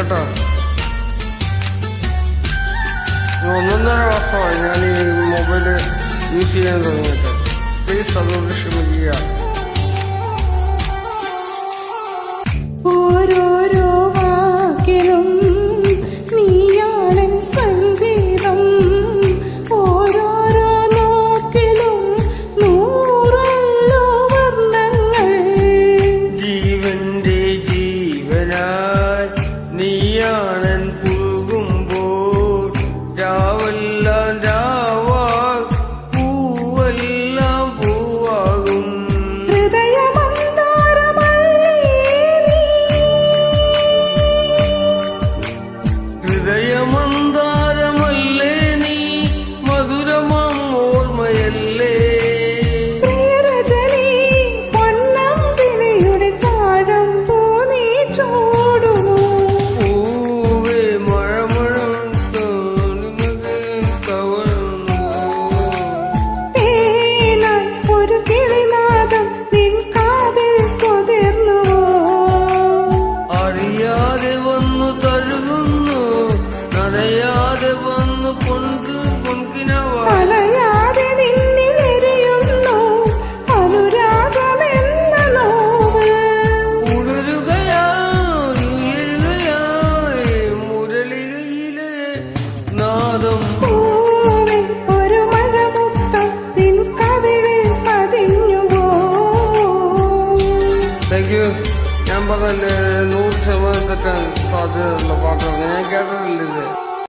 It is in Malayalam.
കേട്ടോ. 1.5 വർഷമായി ഞാൻ ഈ മൊബൈൽ യൂസ് ചെയ്യാൻ തുടങ്ങിയിട്ട്. പ്ലീസ് അതുകൊണ്ട് ക്ഷമിക്കുക. ഓരോരോ വാക്കിലും നീയാണൻ സംഗീതം, ഓരോരോ നോക്കിലും നൂറല്ലോ വർണ്ണങ്ങൾ. ജീവന്റെ ജീവനായി നീയാണൻ പുൽകുമ്പോൾ, രാവെല്ലാം രാവാ പൂവെല്ലാം പൂവാകും. ഹൃദയമന്താരമല്ലേ നീ, മധുരമാം ഓർമ്മയല്ലേ. പ്രിയരജനി പൊന്നമ്പിളിയുടെ താഴം പൂ നീ ചൂടുന്നു. പൂവേ മഴമഴം തവഴുന്നു. തേനായി ഒരു കിളിനാദം നിൻ കാതിൽ കൊതിർന്നുവോ. അറിയാതെ വന്നു തഴുകുന്നു, നനയാതെ വന്നു പൊൻകിനവാ. അലയാതെ നിന്നിലെരിയുന്നു അനുരാഗമെന്ന നോവ്. ഉണരുകയായി ഉയരുകയായി മുരളികയിലെ നാദം. പൂവേ ഒരു മഴമുത്തം നിൻ കവിളിൽ പതിഞ്ഞുവോ. Thank you. ഞാൻ പറഞ്ഞ 100% തെറ്റാൻ സാധ്യതയുള്ള പാട്ടാണ്. ഞാൻ കേട്ടിട്ടില്ല ഇത്.